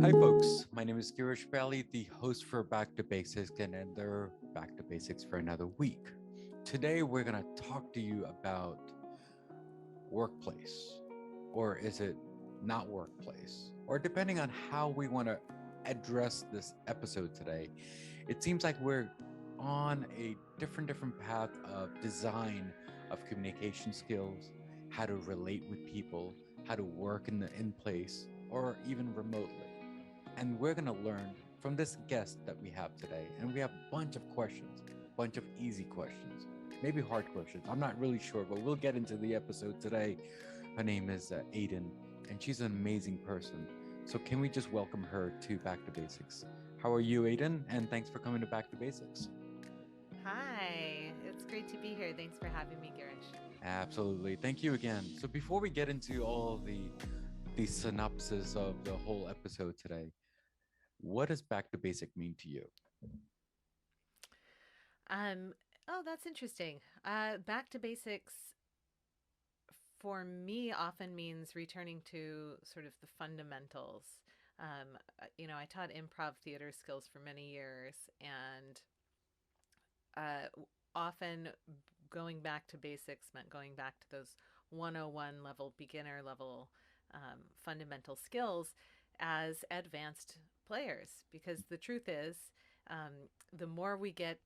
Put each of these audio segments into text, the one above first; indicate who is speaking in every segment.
Speaker 1: Hi, folks. My name is Girish, the host for Back to Basics, and another Back to Basics for another week. Today, we're going to talk to you about workplace, or is it not workplace? Or depending on how we want to address this episode today, it seems like we're on a different path of design of communication skills, how to relate with people, how to work in place, or even remotely. And we're going to learn from this guest that we have today. And we have a bunch of questions, a bunch of easy questions, maybe hard questions. I'm not really sure, but we'll get into the episode today. Her name is Aden, and she's an amazing person. So can we just welcome her to Back to Basics? How are you, Aden? And thanks for coming to Back to Basics.
Speaker 2: Hi, it's great to be here. Thanks for having me, Girish.
Speaker 1: Absolutely. Thank you again. So before we get into all the synopsis of the whole episode today, what does Back to Basic mean to you?
Speaker 2: Um, oh, that's interesting. Back to basics for me often means returning to sort of the fundamentals. I taught improv theater skills for many years, and often going back to basics meant going back to those 101 level, beginner level fundamental skills as advanced players. Because the truth is, the more we get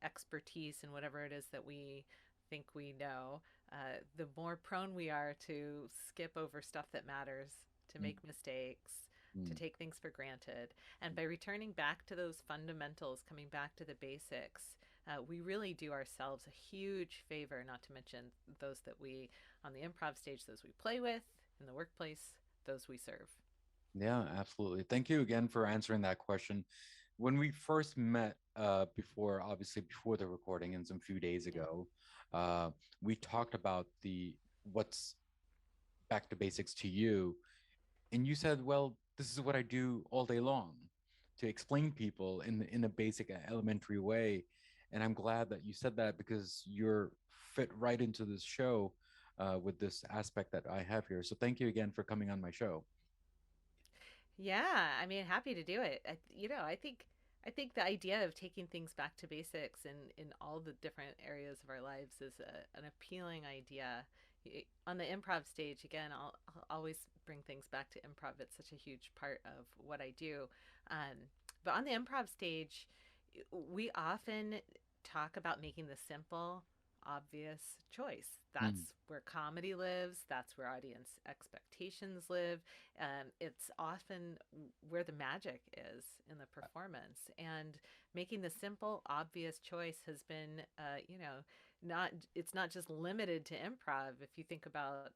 Speaker 2: expertise in whatever it is that we think we know, the more prone we are to skip over stuff that matters, to
Speaker 1: Mm,
Speaker 2: make mistakes, to
Speaker 1: mm.
Speaker 2: take things for granted. And by returning back to those fundamentals, coming back to the basics, we really do ourselves a huge favor, not to mention those that we, on the improv stage, those we play with, in the workplace, those we serve.
Speaker 1: Yeah, absolutely. Thank you again for answering that question. When we first met, obviously before the recording and some few days
Speaker 2: Yeah.
Speaker 1: ago, uh, we talked about the what's back to basics to you, and you said, "Well, this is what I do all day long," to explain people in a basic elementary way. And I'm glad that you said that because you're fit right into this show with this aspect that I have here. So thank you again for coming on my show.
Speaker 2: Yeah, I mean, happy to do it. I think the idea of taking things back to basics in all the different areas of our lives is an appealing idea. On the improv stage, again, I'll always bring things back to improv. It's such a huge part of what I do. Um, but on the improv stage, we often talk about making the simple, obvious choice.
Speaker 1: Mm.
Speaker 2: That's where comedy lives. That's where audience expectations live. It's often where the magic is in the performance. And making the simple, obvious choice has been, not it's not just limited to improv. If you think about,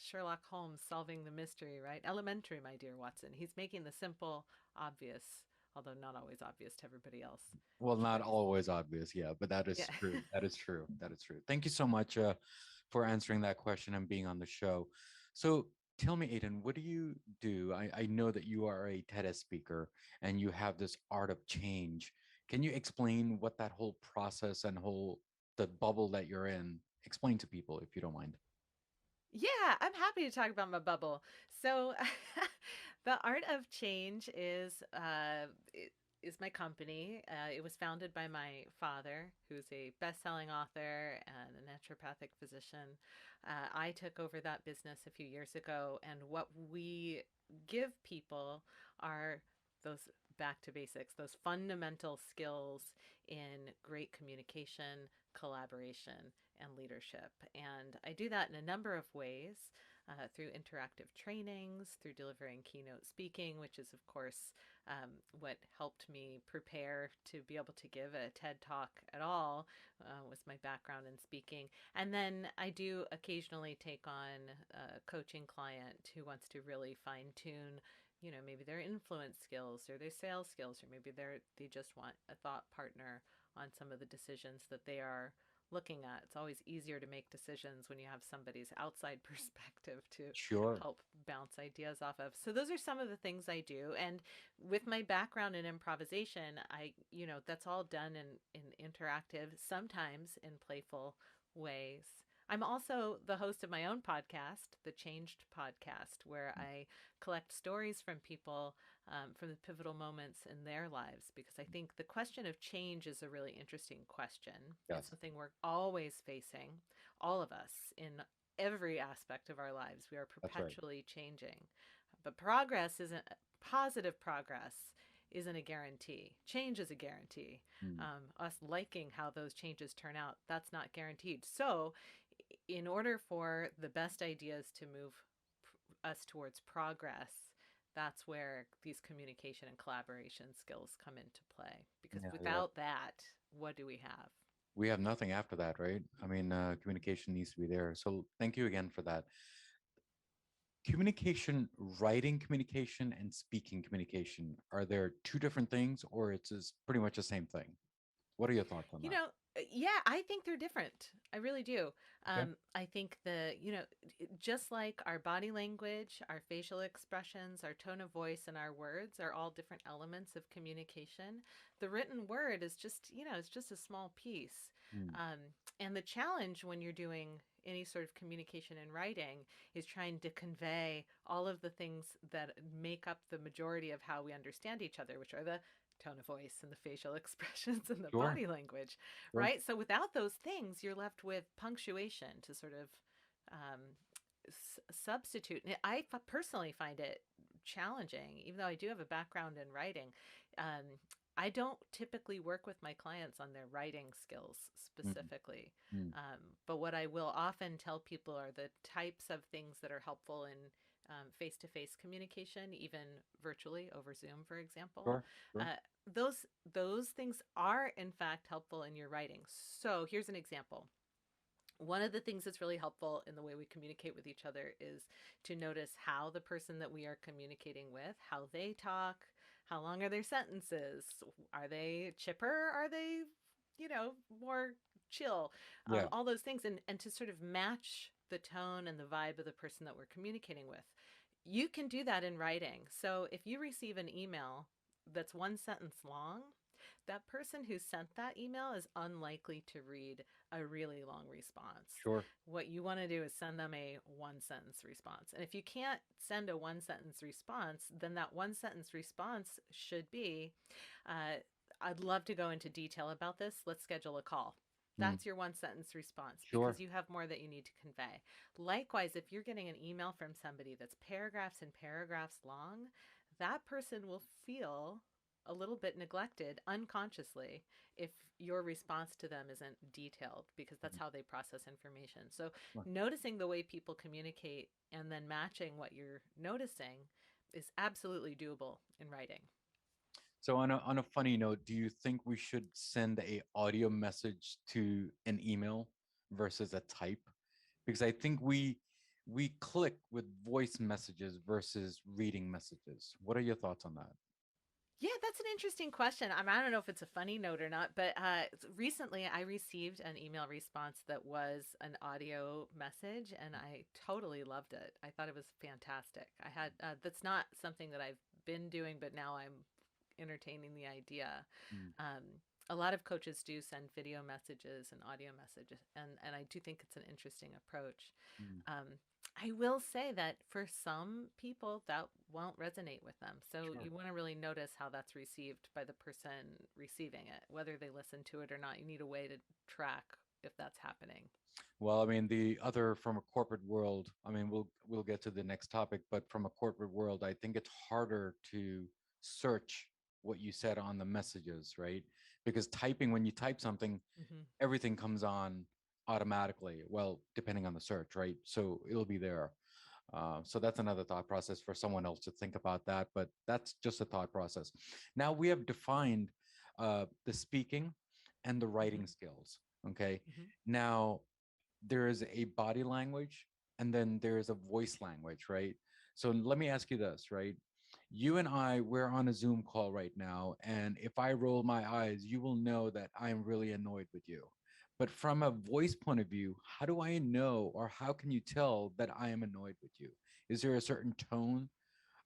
Speaker 2: Sherlock Holmes solving the mystery, right? Elementary, my dear Watson. He's making the simple, obvious, although not always obvious to everybody else,
Speaker 1: Well, not
Speaker 2: choice.
Speaker 1: always obvious, yeah, but that
Speaker 2: Yeah.
Speaker 1: is true. That is true. That is true. Thank you so much for answering that question and being on the show. So tell me, Aiden, what do you do? I know that you are a TEDx speaker and you have this art of change. Can you explain what that whole process and whole the bubble that you're in? Explain to people if you don't mind.
Speaker 2: Yeah, I'm happy to talk about my bubble. So, the Art of Change is my company. It was founded by my father, who's a best-selling author and a naturopathic physician. I took over that business a few years ago, and what we give people are those back to basics, those fundamental skills in great communication, collaboration, and leadership. And I do that in a number of ways, through interactive trainings, through delivering keynote speaking, which is, of course, what helped me prepare to be able to give a TED talk at all, was my background in speaking. And then I do occasionally take on a coaching client who wants to really fine tune, maybe their influence skills or their sales skills, or maybe they just want a thought partner on some of the decisions that they are looking at. It's always easier to make decisions when you have somebody's outside perspective to
Speaker 1: Sure.
Speaker 2: help bounce ideas off of. So those are some of the things I do. And with my background in improvisation, that's all done in interactive, sometimes in playful ways. I'm also the host of my own podcast, the Changed Podcast, where I collect stories from people from the pivotal moments in their lives. Because I think the question of change is a really interesting question. It's
Speaker 1: Yes,
Speaker 2: something we're always facing, all of us, in every aspect of our lives. We are
Speaker 1: that's right.
Speaker 2: perpetually changing. But progress isn't positive progress. Isn't a guarantee. Change is a guarantee.
Speaker 1: Mm.
Speaker 2: Us liking how those changes turn out, that's not guaranteed. So, in order for the best ideas to move us towards progress, that's where these communication and collaboration skills come into play. Because
Speaker 1: Yeah, yeah.
Speaker 2: without that, what do we have?
Speaker 1: We have nothing after that, right? I mean, communication needs to be there. So thank you again for that. Communication, writing communication and speaking communication, are there two different things or it's pretty much the same thing? What are your thoughts on
Speaker 2: You
Speaker 1: that?
Speaker 2: know, yeah, I think they're different. I really do.
Speaker 1: Okay.
Speaker 2: I think just like our body language, our facial expressions, our tone of voice, and our words are all different elements of communication. The written word is just, it's just a small piece.
Speaker 1: Mm.
Speaker 2: Um, and the challenge when you're doing any sort of communication in writing is trying to convey all of the things that make up the majority of how we understand each other, which are the tone of voice and the facial expressions and the
Speaker 1: Sure,
Speaker 2: body language,
Speaker 1: sure.
Speaker 2: right? So without those things, you're left with punctuation to sort of um, substitute. And personally find it challenging, even though I do have a background in writing. Um, I don't typically work with my clients on their writing skills
Speaker 1: Mm,
Speaker 2: specifically.
Speaker 1: mm.
Speaker 2: But what I will often tell people are the types of things that are helpful in face to face communication, even virtually over Zoom, for example.
Speaker 1: Sure, sure.
Speaker 2: Uh, those things are in fact helpful in your writing. So here's an example. One of the things that's really helpful in the way we communicate with each other is to notice how the person that we are communicating with, how they talk, how long are their sentences, are they chipper, are they, more chill,
Speaker 1: Yeah,
Speaker 2: all those things, and to sort of match the tone and the vibe of the person that we're communicating with. You can do that in writing. So if you receive an email that's one sentence long, that person who sent that email is unlikely to read a really long response.
Speaker 1: sure.
Speaker 2: What you want to do is send them a one sentence response. And if you can't send a one sentence response, then that one sentence response should be uh, I'd love to go into detail about this. Let's schedule a call.
Speaker 1: Mm,
Speaker 2: That's your one sentence response
Speaker 1: sure.
Speaker 2: because you have more that you need to convey. Likewise, if you're getting an email from somebody that's paragraphs and paragraphs long, that person will feel a little bit neglected unconsciously if your response to them isn't detailed because that's
Speaker 1: Mm,
Speaker 2: how they process information. So,
Speaker 1: sure.
Speaker 2: noticing the way people communicate and then matching what you're noticing is absolutely doable in writing.
Speaker 1: So on a funny note, do you think we should send a audio message to an email versus a type? Because I think we click with voice messages versus reading messages. What are your thoughts on that?
Speaker 2: Yeah, that's an interesting question. I don't know if it's a funny note or not, but recently I received an email response that was an audio message, and I totally loved it. I thought it was fantastic. That's not something that I've been doing, but now I'm entertaining the idea.
Speaker 1: Mm,
Speaker 2: Um, a lot of coaches do send video messages and audio messages, and I do think it's an interesting approach.
Speaker 1: mm,
Speaker 2: Um, I will say that for some people that won't resonate with them. So
Speaker 1: sure.
Speaker 2: you want to really notice how that's received by the person receiving it, whether they listen to it or not. You need a way to track if that's happening.
Speaker 1: Well, I mean, the other from a corporate world, I mean, we'll get to the next topic, but from a corporate world, I think it's harder to search what you said on the messages, right? Because typing, when you type something,
Speaker 2: Hmm.
Speaker 1: everything comes on automatically. Well, depending on the search, right? So it'll be there. So that's another thought process for someone else to think about that, but that's just a thought process. Now we have defined the speaking and the writing
Speaker 2: Hmm.
Speaker 1: skills. Okay.
Speaker 2: Hmm.
Speaker 1: Now there is a body language and then there is a voice language, right? So let me ask you this, right? You and I, we're on a Zoom call right now. And if I roll my eyes, you will know that I'm really annoyed with you. But from a voice point of view, how do I know or how can you tell that I am annoyed with you? Is there a certain tone,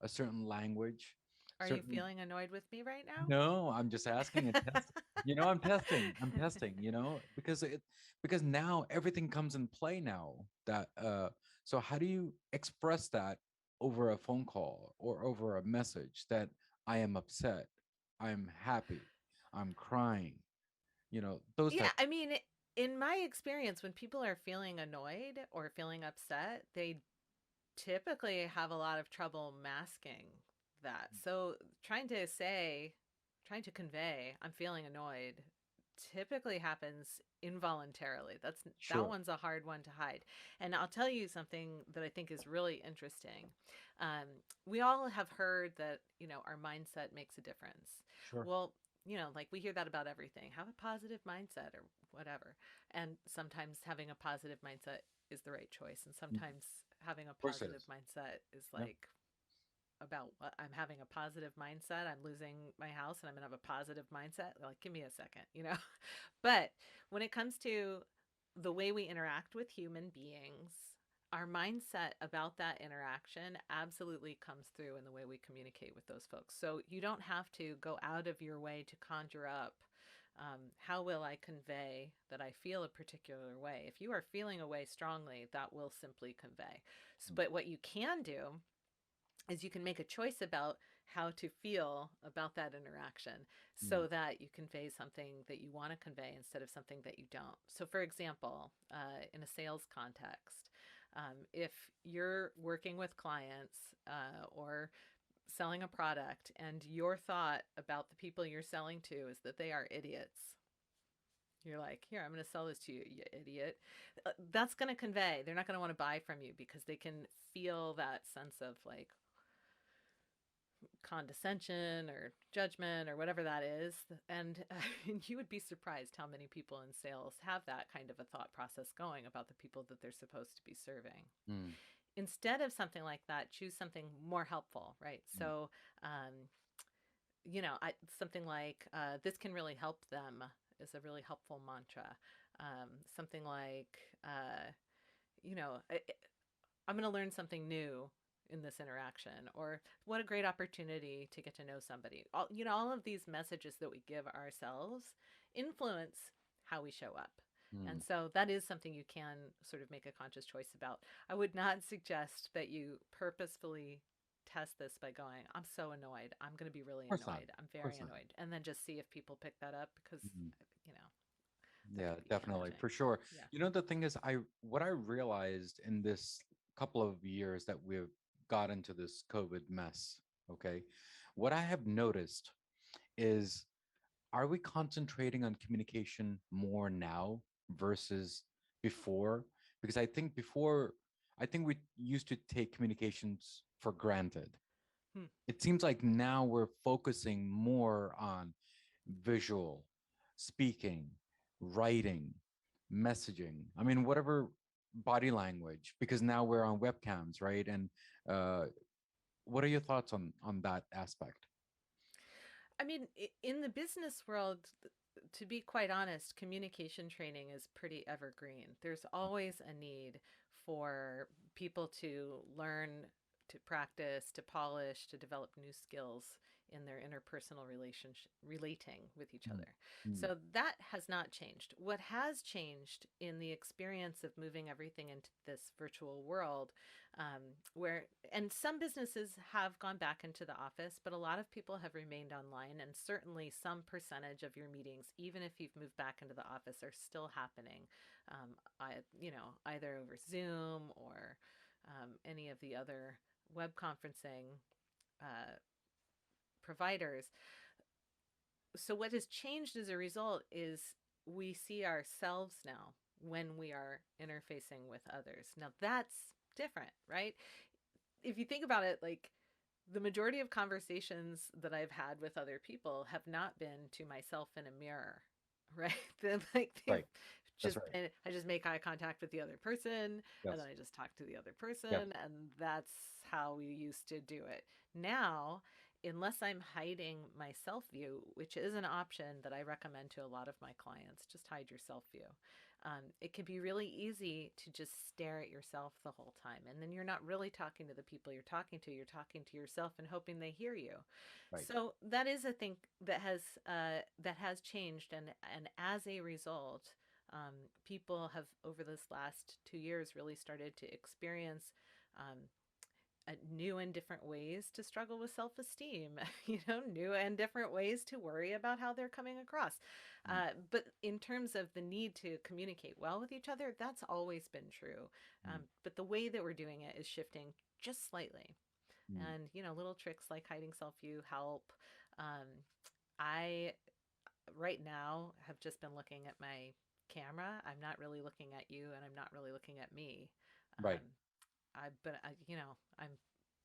Speaker 1: a certain language
Speaker 2: Are you
Speaker 1: Certain
Speaker 2: feeling annoyed with me right
Speaker 1: No, I'm just asking and
Speaker 2: now?
Speaker 1: testing. I'm testing. I'm testing, because now everything comes in play now. So how do you express that over a phone call or over a message that I am upset, I'm happy, I'm crying, those
Speaker 2: Yeah,
Speaker 1: type.
Speaker 2: I mean, in my experience, when people are feeling annoyed or feeling upset, they typically have a lot of trouble masking that. So trying to convey, I'm feeling annoyed, typically happens involuntarily. That
Speaker 1: Sure,
Speaker 2: one's a hard one to hide. And I'll tell you something that I think is really interesting. Um, we all have heard that, our mindset makes a difference.
Speaker 1: sure.
Speaker 2: Well, like we hear that about everything. Have a positive mindset or whatever. And sometimes having a positive mindset is the right choice. And
Speaker 1: Mm,
Speaker 2: sometimes having a
Speaker 1: of course it
Speaker 2: positive
Speaker 1: is.
Speaker 2: mindset is
Speaker 1: Yeah.
Speaker 2: like about what I'm having a positive mindset. I'm losing my house and I'm going to have a positive mindset. Like, give me a second. But when it comes to the way we interact with human beings, our mindset about that interaction absolutely comes through in the way we communicate with those folks. So you don't have to go out of your way to conjure up how will I convey that I feel a particular way. If you are feeling a way strongly, that will simply convey. So,
Speaker 1: Mm,
Speaker 2: but what you can do is you can make a choice about how to feel about that interaction
Speaker 1: mm,
Speaker 2: so that you convey something that you want to convey instead of something that you don't. So, for example, in a sales context, if you're working with clients or selling a product and your thought about the people you're selling to is that they are idiots, you're like, here, I'm going to sell this to you, you idiot. That's going to convey. They're not going to want to buy from you because they can feel that sense of like condescension or judgment or whatever that is. And you would be surprised how many people in sales have that kind of a thought process going about the people that they're supposed to be serving.
Speaker 1: mm,
Speaker 2: Instead of something like that, choose something more helpful, right?
Speaker 1: mm.
Speaker 2: So, something like this can really help them is a really helpful mantra. Something like, you know, I, I'm going to learn something new in this interaction, or what a great opportunity to get to know somebody. All of these messages that we give ourselves influence how we show up.
Speaker 1: Mm.
Speaker 2: And so that is something you can sort of make a conscious choice about. I would not suggest that you purposefully test this by going, I'm so annoyed. I'm going to be really
Speaker 1: Of course not.
Speaker 2: annoyed. I'm
Speaker 1: Of
Speaker 2: very
Speaker 1: course not.
Speaker 2: annoyed. And then just see if people pick that up because,
Speaker 1: Mm.
Speaker 2: you know, that
Speaker 1: Yeah,
Speaker 2: could be
Speaker 1: definitely,
Speaker 2: damaging.
Speaker 1: for sure.
Speaker 2: Yeah.
Speaker 1: The thing is, what I realized in this couple of years that we've got into this COVID mess, okay, what I have noticed is, are we concentrating on communication more now versus before? Because I think we used to take communications for granted.
Speaker 2: Hmm.
Speaker 1: It seems like now we're focusing more on visual, speaking, writing, messaging. I mean, whatever, body language, because now we're on webcams, right? And uh, what are your thoughts on that aspect?
Speaker 2: I mean, in the business world, to be quite honest, communication training is pretty evergreen. There's always a need for people to learn, to practice, to polish, to develop new skills in their interpersonal relationship, relating with each
Speaker 1: Mm,
Speaker 2: other.
Speaker 1: mm,
Speaker 2: So that has not changed. What has changed in the experience of moving everything into this virtual world, where and some businesses have gone back into the office, but a lot of people have remained online, and certainly some percentage of your meetings, even if you've moved back into the office, are still happening. Either over Zoom or any of the other web conferencing uh, providers. So what has changed as a result is we see ourselves now when we are interfacing with others. Now that's different, right? If you think about it, like the majority of conversations that I've had with other people have not been to myself in a mirror, right? They've
Speaker 1: right. That's
Speaker 2: just
Speaker 1: right.
Speaker 2: been, I just make eye contact with the other person and then
Speaker 1: Yes.
Speaker 2: I just talk to the other
Speaker 1: Yes.
Speaker 2: person, and that's how we used to do it. Now, unless I'm hiding my self view, which is an option that I recommend to a lot of my clients, just hide your self view. It can be really easy to just stare at yourself the whole time. And then you're not really talking to the people you're talking to. You're talking to yourself and hoping they hear you.
Speaker 1: Right.
Speaker 2: So that is a thing that has changed, and as a result, people have over this last 2 years really started to experience um, new and different ways to struggle with self esteem, new and different ways to worry about how they're coming across.
Speaker 1: Mm,
Speaker 2: But in terms of the need to communicate well with each other, that's always been true.
Speaker 1: mm,
Speaker 2: But the way that we're doing it is shifting just slightly.
Speaker 1: mm.
Speaker 2: And, little tricks like hiding self view help. Um, I, right now, have just been looking at my camera. I'm not really looking at you, and I'm not really looking at me.
Speaker 1: Right.
Speaker 2: Um, I'm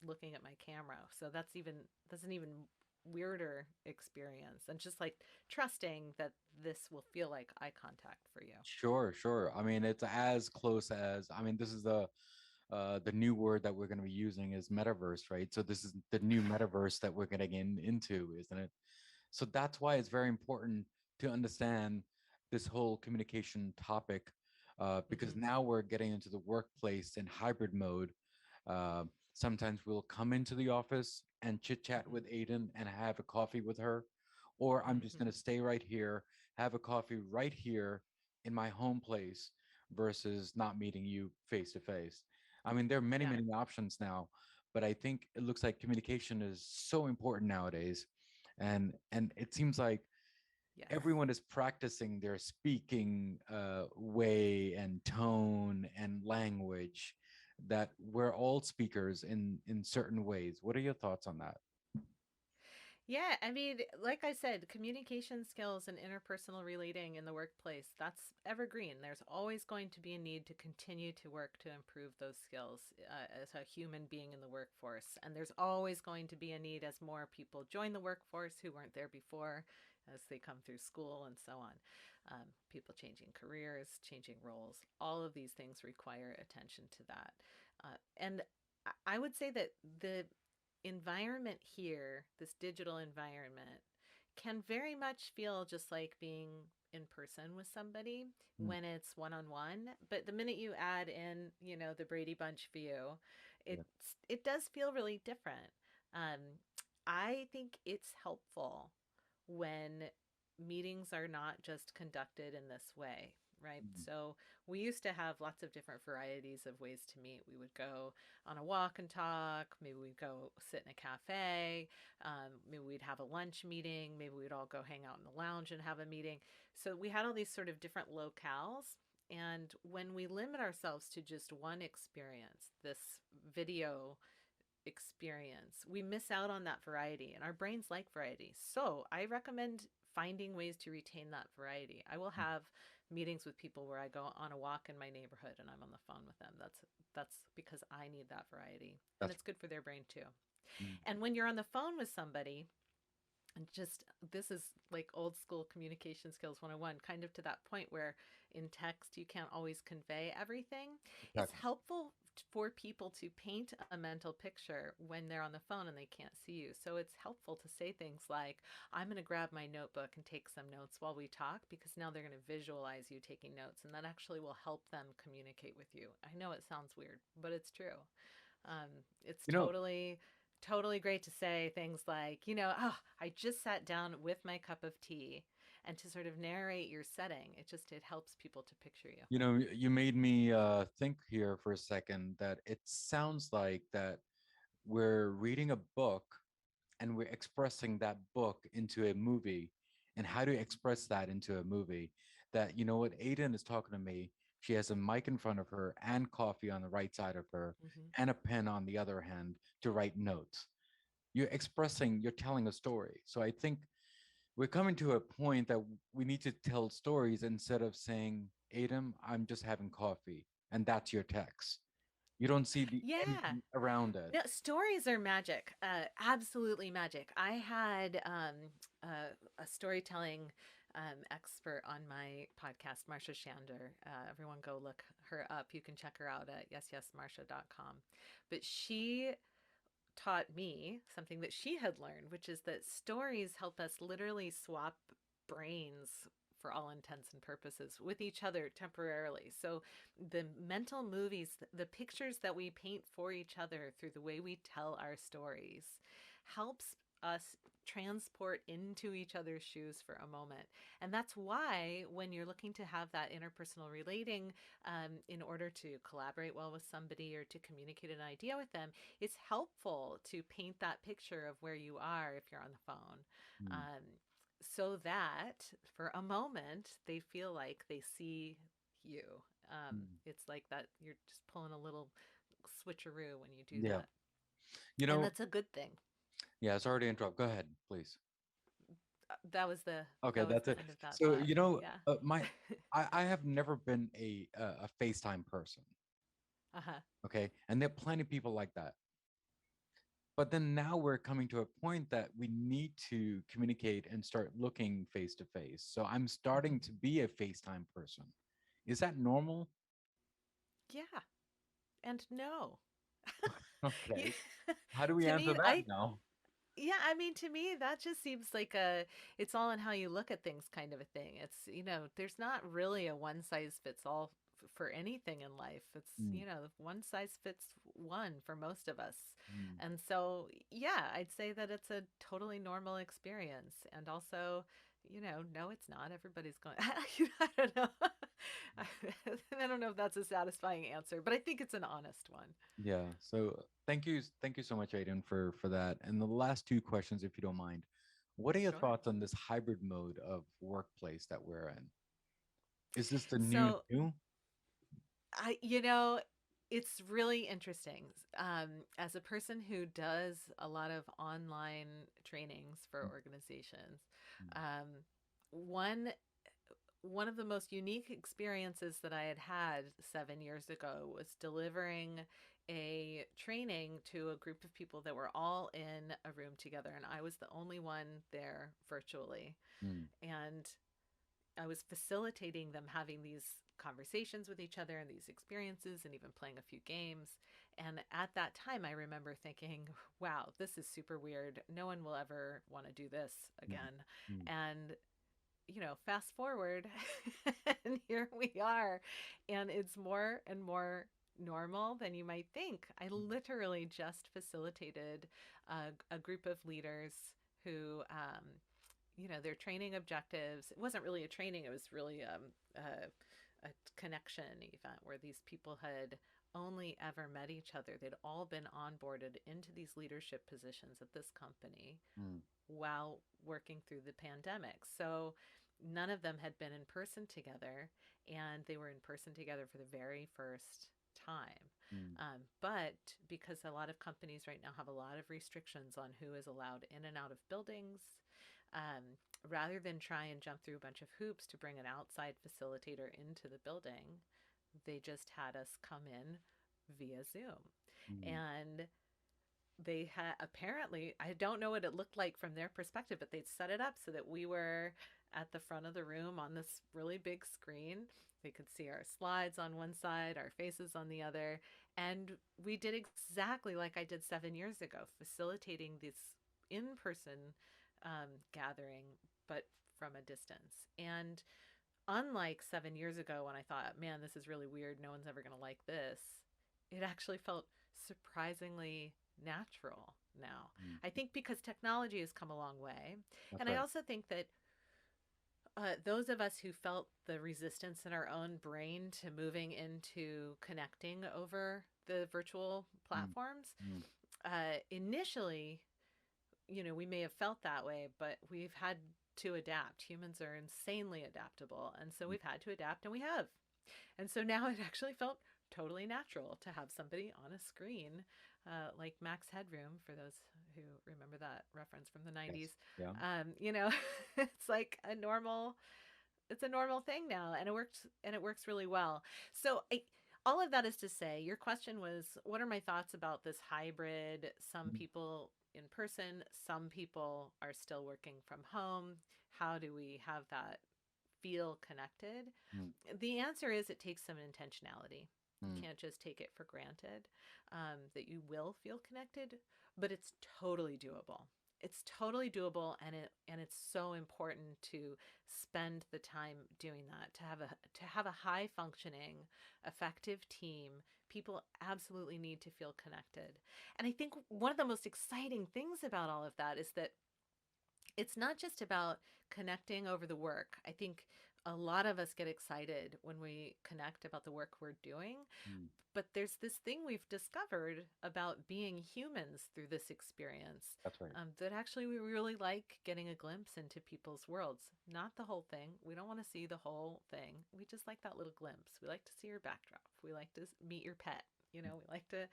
Speaker 2: looking at my camera. So that's an even weirder experience. And just like trusting that this will feel like eye contact for you.
Speaker 1: Sure, sure. I mean, it's as close as, I mean, this is the new word that we're going to be using is metaverse, right? So this is the new metaverse that we're getting into, isn't it? So that's why it's very important to understand this whole communication topic, because
Speaker 2: Hmm.
Speaker 1: now we're getting into the workplace in hybrid mode. Uh, Sometimes we'll come into the office and chit chat
Speaker 2: Hmm.
Speaker 1: with Aiden and have a coffee with her, or I'm just
Speaker 2: Hmm.
Speaker 1: going to stay right here, have a coffee right here in my home place versus not meeting you face to face. I mean, there are many,
Speaker 2: Yeah.
Speaker 1: many options now, but I think it looks like communication is so important nowadays. And it seems like
Speaker 2: Yes.
Speaker 1: everyone is practicing their speaking way and tone and language, that we're all speakers in certain ways. What are your thoughts on that?
Speaker 2: Yeah, I mean, like I said, communication skills and interpersonal relating in the workplace, that's evergreen. There's always going to be a need to continue to work to improve those skills as a human being in the workforce. And there's always going to be a need as more people join the workforce who weren't there before, as they come through school and so on. People changing careers, changing roles, all of these things require attention to that. And I would say that the environment here, this digital environment, can very much feel just like being in person with somebody
Speaker 1: Mm,
Speaker 2: when it's one on one. But the minute you add in, the Brady Bunch view,
Speaker 1: yeah.
Speaker 2: it does feel really different. Um, I think it's helpful when meetings are not just conducted in this way, right?
Speaker 1: Mm,
Speaker 2: So we used to have lots of different varieties of ways to meet. We would go on a walk and talk. Maybe we'd go sit in a cafe. Maybe we'd have a lunch meeting. Maybe we'd all go hang out in the lounge and have a meeting. So we had all these sort of different locales. And when we limit ourselves to just one experience, this video experience, we miss out on that variety, and our brains like variety. So I recommend finding ways to retain that variety. I will
Speaker 1: mm.
Speaker 2: have meetings with people where I go on a walk in my neighborhood and I'm on the phone with them. That's because I need that variety, and
Speaker 1: That's
Speaker 2: it's good for their brain too.
Speaker 1: mm,
Speaker 2: And when you're on the phone with somebody, and just this is like old school communication skills 101, kind of to that point where in text you can't always convey everything. It's
Speaker 1: exactly.
Speaker 2: helpful for people to paint a mental picture when they're on the phone and they can't see you. So it's helpful to say things like, I'm going to grab my notebook and take some notes while we talk, because now they're going to visualize you taking notes, and that actually will help them communicate with you. I know it sounds weird, but it's true. It's
Speaker 1: You know,
Speaker 2: totally great to say things like, oh, I just sat down with my cup of tea, and to sort of narrate your setting. It helps people to picture you.
Speaker 1: you made me think here for a second that it sounds like that we're reading a book and we're expressing that book into a movie, and how to express that into a movie. That, you know what, Aiden is talking to me, she has a mic in front of her and coffee on the right side of her
Speaker 2: Hmm.
Speaker 1: and a pen on the other hand to write notes. You're telling a story. So I think we're coming to a point that we need to tell stories instead of saying, Aiden, I'm just having coffee, and that's your text. You don't see the
Speaker 2: Yeah.
Speaker 1: anything around it.
Speaker 2: No, stories are magic. Absolutely magic. I had a storytelling expert on my podcast, Marsha Shander. Everyone go look her up. You can check her out at yesyesmarsha.com. But she taught me something that she had learned, which is that stories help us literally swap brains for all intents and purposes with each other temporarily. So the mental movies, the pictures that we paint for each other through the way we tell our stories helps us transport into each other's shoes for a moment. And that's why when you're looking to have that interpersonal relating in order to collaborate well with somebody or to communicate an idea with them, it's helpful to paint that picture of where you are if you're on the phone.
Speaker 1: Mm,
Speaker 2: Um, so that for a moment they feel like they see you.
Speaker 1: mm.
Speaker 2: It's like that you're just pulling a little switcheroo when you do
Speaker 1: Yeah.
Speaker 2: that.
Speaker 1: You
Speaker 2: And
Speaker 1: know,
Speaker 2: that's a good thing.
Speaker 1: yeah, sorry to interrupt. Go ahead, please.
Speaker 2: That was the
Speaker 1: Okay, that's it.
Speaker 2: end of that
Speaker 1: So,
Speaker 2: thought. Yeah.
Speaker 1: I have never been a FaceTime person.
Speaker 2: Uh-huh.
Speaker 1: Okay. And there are plenty of people like that. But then now we're coming to a point that we need to communicate and start looking face to face. So I'm starting
Speaker 2: Hmm.
Speaker 1: to be a FaceTime person. Is that normal?
Speaker 2: Yeah. And no. Yeah.
Speaker 1: Okay. How do we
Speaker 2: To
Speaker 1: answer
Speaker 2: me,
Speaker 1: that now?
Speaker 2: yeah, I mean, to me, that just seems like a, it's all in how you look at things kind of a thing. It's, there's not really a one size fits all for anything in life. It's,
Speaker 1: Mm,
Speaker 2: one size fits one for most of us.
Speaker 1: mm,
Speaker 2: And so, yeah, I'd say that it's a totally normal experience. And also, no, it's not. Everybody's going, I don't know. I don't know if that's a satisfying answer, but I think it's an honest one.
Speaker 1: yeah. So thank you so much, Aiden, for that. And the last two questions, if you don't mind. What are your
Speaker 2: Sure.
Speaker 1: thoughts on this hybrid mode of workplace that we're in? Is this the new
Speaker 2: So,
Speaker 1: new?
Speaker 2: I, it's really interesting. As a person who does a lot of online trainings for
Speaker 1: Mm,
Speaker 2: organizations,
Speaker 1: mm,
Speaker 2: um, one one of the most unique experiences that I had had 7 years ago was delivering a training to a group of people that were all in a room together, and I was the only one there virtually.
Speaker 1: mm,
Speaker 2: And I was facilitating them having these conversations with each other and these experiences and even playing a few games. And at that time, I remember thinking, wow, this is super weird. No one will ever want to do this
Speaker 1: mm,
Speaker 2: again.
Speaker 1: mm,
Speaker 2: And, fast forward, and here we are. And it's more and more normal than you might think. I literally just facilitated a group of leaders who, their training objectives. It wasn't really a training, it was really a connection event where these people had only ever met each other. They'd all been onboarded into these leadership positions at this company
Speaker 1: mm,
Speaker 2: while working through the pandemic. So none of them had been in person together, and they were in person together for the very first time.
Speaker 1: mm,
Speaker 2: But because a lot of companies right now have a lot of restrictions on who is allowed in and out of buildings, um, rather than try and jump through a bunch of hoops to bring an outside facilitator into the building, they just had us come in via Zoom.
Speaker 1: mm,
Speaker 2: And they had, apparently, I don't know what it looked like from their perspective, but they'd set it up so that we were at the front of the room on this really big screen. They could see our slides on one side, our faces on the other. And we did exactly like I did 7 years ago, facilitating this in person gathering, but from a distance. And unlike 7 years ago when I thought, man, this is really weird, no one's ever going to like this, it actually felt surprisingly natural now.
Speaker 1: mm.
Speaker 2: I think because technology has come a long way.
Speaker 1: That's
Speaker 2: And I
Speaker 1: right.
Speaker 2: also think that those of us who felt the resistance in our own brain to moving into connecting over the virtual
Speaker 1: Mm,
Speaker 2: platforms,
Speaker 1: mm,
Speaker 2: initially, we may have felt that way, but we've had to adapt. Humans are insanely adaptable. And so
Speaker 1: mm,
Speaker 2: we've had to adapt, and we have. And so now it actually felt totally natural to have somebody on a screen, like Max Headroom, for those who remember that reference from the
Speaker 1: yes.
Speaker 2: 90s.
Speaker 1: Yeah.
Speaker 2: It's like it's a normal thing now, and it works really well. So all of that is to say, your question was, what are my thoughts about this hybrid? Some
Speaker 1: Mm,
Speaker 2: people in person, some people are still working from home. How do we have that feel connected?
Speaker 1: mm,
Speaker 2: The answer is it takes some intentionality. You
Speaker 1: mm,
Speaker 2: can't just take it for granted that you will feel connected, but it's totally doable. It's totally doable, and it's so important to spend the time doing that, to have a high functioning, effective team. People absolutely need to feel connected. And I think one of the most exciting things about all of that is that it's not just about connecting over the work. I think a lot of us get excited when we connect about the work we're doing,
Speaker 1: Mm,
Speaker 2: but there's this thing we've discovered about being humans through this experience,
Speaker 1: that's right.
Speaker 2: that actually we really like getting a glimpse into people's worlds. Not the whole thing. We don't want to see the whole thing. We just like that little glimpse. We like to see your backdrop. We like to meet your pet. We like to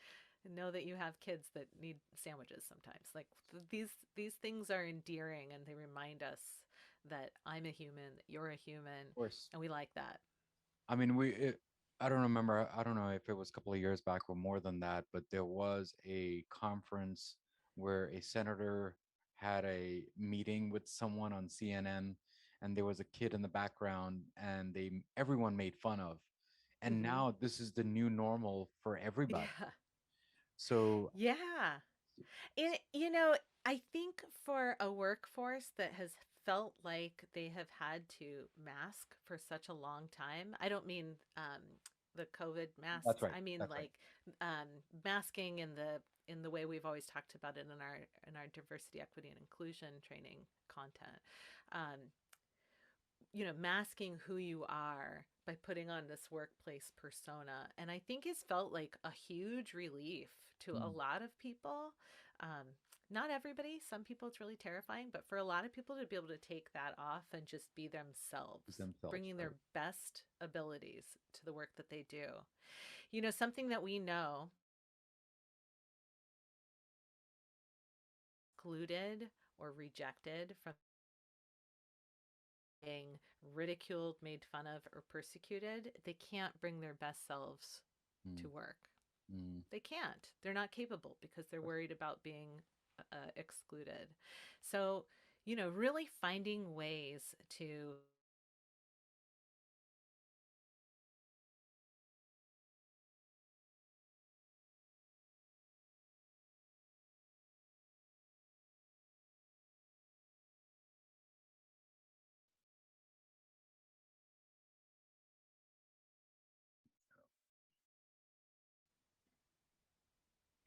Speaker 2: know that you have kids that need sandwiches sometimes. Like these things are endearing, and they remind us that I'm a human, that you're a human,
Speaker 1: Of course.
Speaker 2: and we like that.
Speaker 1: I mean, I don't remember. I don't know if it was a couple of years back or more than that, but there was a conference where a senator had a meeting with someone on CNN, and there was a kid in the background, and everyone made fun of. And
Speaker 2: Mm-hmm.
Speaker 1: now this is the new normal for everybody.
Speaker 2: Yeah.
Speaker 1: So
Speaker 2: Yeah. I think for a workforce that has felt like they have had to mask for such a long time, I don't mean the COVID
Speaker 1: that's
Speaker 2: masks.
Speaker 1: right.
Speaker 2: I mean
Speaker 1: That's right.
Speaker 2: like masking in the way we've always talked about it in our diversity, equity, and inclusion training content. Um, Masking who you are by putting on this workplace persona. And I think it's felt like a huge relief to a
Speaker 1: Mm,
Speaker 2: lot of people. Um, Not everybody, some people it's really terrifying, but for a lot of people to be able to take that off and just be
Speaker 1: is
Speaker 2: themselves,
Speaker 1: themselves,
Speaker 2: bringing their
Speaker 1: right?
Speaker 2: best abilities to the work that they do. Something that we know excluded or rejected from being ridiculed, made fun of, or persecuted, they can't bring their best selves
Speaker 1: Mm,
Speaker 2: to work.
Speaker 1: mm,
Speaker 2: They can't. They're not capable because they're worried about being excluded. So, really finding ways to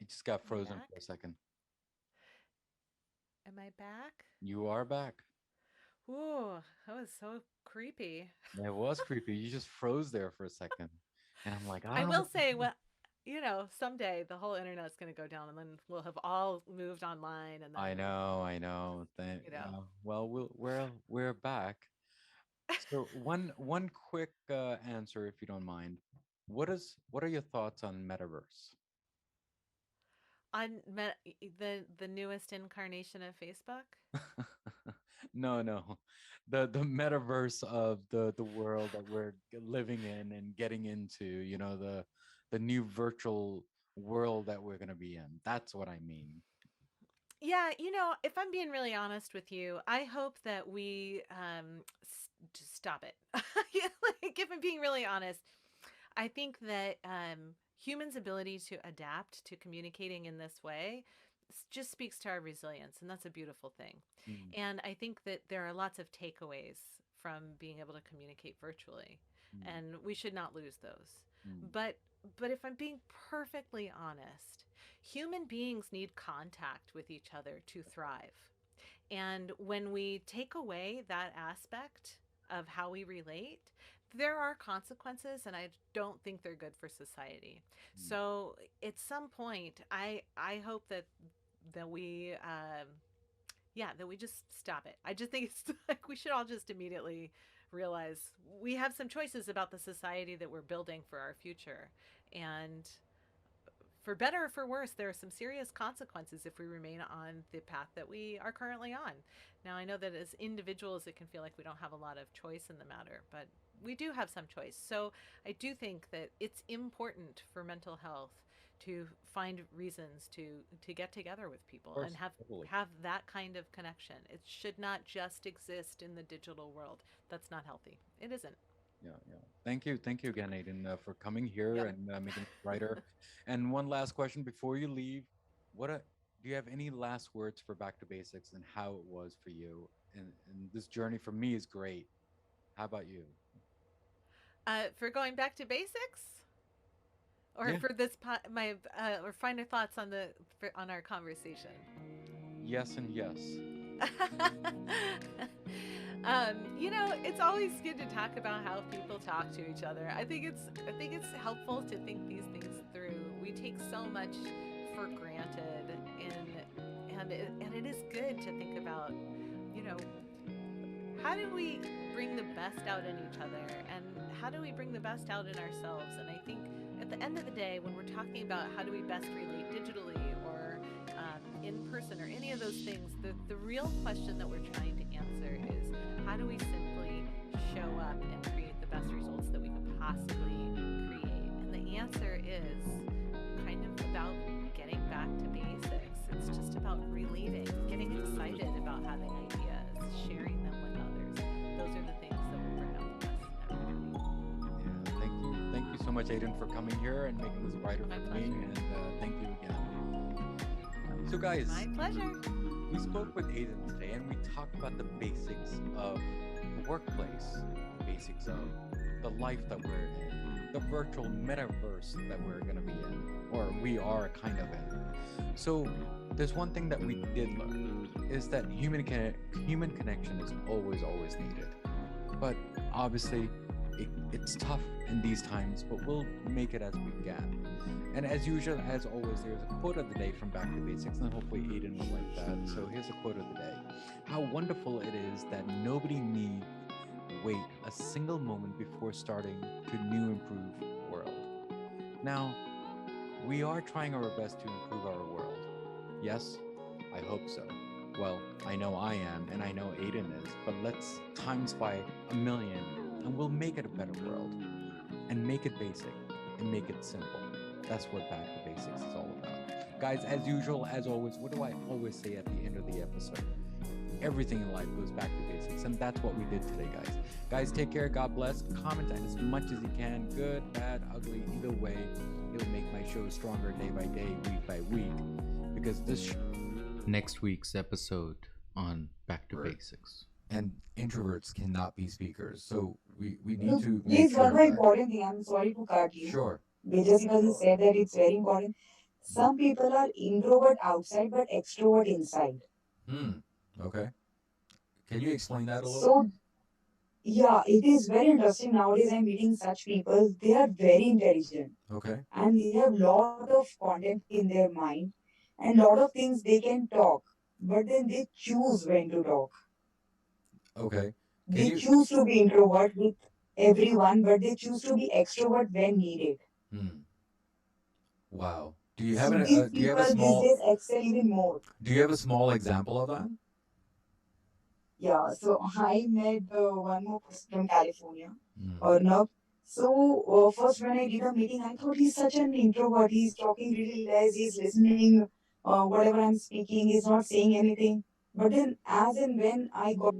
Speaker 1: it just got
Speaker 2: Am I
Speaker 1: frozen for
Speaker 2: back?
Speaker 1: a second.
Speaker 2: Am I back?
Speaker 1: You are back.
Speaker 2: Ooh, that was so creepy.
Speaker 1: It was creepy. You just froze there for a second. And I'm like, I
Speaker 2: I
Speaker 1: don't know
Speaker 2: will
Speaker 1: what to
Speaker 2: say,
Speaker 1: do.
Speaker 2: well, someday the whole internet's going to go down, and then we'll have all moved online, and then,
Speaker 1: I know, I know.
Speaker 2: you know,
Speaker 1: Well, we're back. So one quick answer, if you don't mind. What are your thoughts on Metaverse?
Speaker 2: the newest incarnation of Facebook.
Speaker 1: No, no. The metaverse of the world that we're living in and getting into, the new virtual world that we're gonna be in. That's what I mean.
Speaker 2: Yeah, if I'm being really honest with you, I hope that we just stop it. Yeah, like if I'm being really honest, I think that humans' ability to adapt to communicating in this way just speaks to our resilience, and that's a beautiful thing.
Speaker 1: Mm,
Speaker 2: And I think that there are lots of takeaways from being able to communicate virtually,
Speaker 1: mm,
Speaker 2: and we should not lose those.
Speaker 1: mm.
Speaker 2: But if I'm being perfectly honest, human beings need contact with each other to thrive. And when we take away that aspect of how we relate, there are consequences, and I don't think they're good for society.
Speaker 1: Mm.
Speaker 2: So at some point, I hope that we yeah, that we just stop it. I just think it's like we should all just immediately realize we have some choices about the society that we're building for our future, and for better or for worse, there are some serious consequences if we remain on the path that we are currently on. Now, I know that as individuals, it can feel like we don't have a lot of choice in the matter, but we do have some choice. So I do think that it's important for mental health to find reasons to get together with
Speaker 1: Of
Speaker 2: people and
Speaker 1: course, totally.
Speaker 2: have that kind of connection. It should not just exist in the digital world. That's not healthy. It isn't.
Speaker 1: Yeah, yeah. Thank you again, Aiden, for coming here
Speaker 2: Yep.
Speaker 1: and making it brighter. And one last question before you leave: what do you have any last words for Back to Basics and how it was for you? And this journey for me is great. How about you?
Speaker 2: For going back to basics, or
Speaker 1: Yeah.
Speaker 2: for this my or finer thoughts on on our conversation.
Speaker 1: Yes and yes.
Speaker 2: It's always good to talk about how people talk to each other. I think it's helpful to think these things through. We take so much for granted, and it is good to think about, you know, how do we bring the best out in each other, and how do we bring the best out in ourselves? And I think at the end of the day, when we're talking about how do we best relate digitally or in person or any of those things, the real question that we're trying to answer is how do we simply show up and create the best results that we could possibly create? And the answer is kind of about getting back to basics. It's just about relating, getting excited about having ideas, sharing them with others. Those are the things that will bring out the best in everybody.
Speaker 1: Yeah. Thank you so much, Aiden, for coming here and making this brighter
Speaker 2: My
Speaker 1: for me.
Speaker 2: pleasure.
Speaker 1: And thank you again. So, guys,
Speaker 2: My pleasure.
Speaker 1: we spoke with Aiden today and we talked about the basics of the workplace, basics of the life that we're in, the virtual metaverse that we're going to be in, or we are kind of in. So, there's one thing that we did learn is that human connection is always needed. But obviously, it's tough in these times, but we'll make it as we can. And as usual, as always, there's a quote of the day from Back to Basics, and hopefully Aiden will like that. So here's a quote of the day. How wonderful it is that nobody need wait a single moment before starting to new improved world. Now, we are trying our best to improve our world. Yes, I hope so. Well, I know I am, and I know Aiden is, but let's times by a million, and we'll make it a better world. And make it basic, and make it simple. That's what Back to Basics is all about. Guys, as usual, as always, what do I always say at the end of the episode? Everything in life goes back to basics, and that's what we did today, guys. Guys, take care. God bless. Comment as much as you can, good, bad, ugly, either way. It'll make my show stronger day by day, week by week, because this next week's episode on Back to Basics.
Speaker 3: And introverts cannot be speakers, so we need
Speaker 4: Look,
Speaker 3: to make
Speaker 4: there's one
Speaker 3: sure
Speaker 4: more
Speaker 3: that.
Speaker 4: important thing. I'm sorry to cut you.
Speaker 3: Sure.
Speaker 4: But just because you said that it's very important. Some people are introvert outside but extrovert inside.
Speaker 3: Okay. Can you explain that a little?
Speaker 4: So yeah, it is very interesting. Nowadays I'm meeting such people. They are very intelligent
Speaker 3: Okay.
Speaker 4: and they have lot of content in their mind and lot of things they can talk. But then they choose when to talk.
Speaker 3: Okay.
Speaker 4: They choose to be introvert with everyone, but they choose to be extrovert when needed.
Speaker 3: Wow. Do you have
Speaker 4: So
Speaker 3: a
Speaker 4: these
Speaker 3: do you have
Speaker 4: people
Speaker 3: a
Speaker 4: these
Speaker 3: small
Speaker 4: days excel even more.
Speaker 3: do you have a small example of that?
Speaker 4: Yeah, so I met one more person from California,
Speaker 3: Mm.
Speaker 4: Arnab. So first when I did a meeting, I thought he's such an introvert. He's talking really less. He's listening whatever I'm speaking. He's not saying anything. But then as and when I got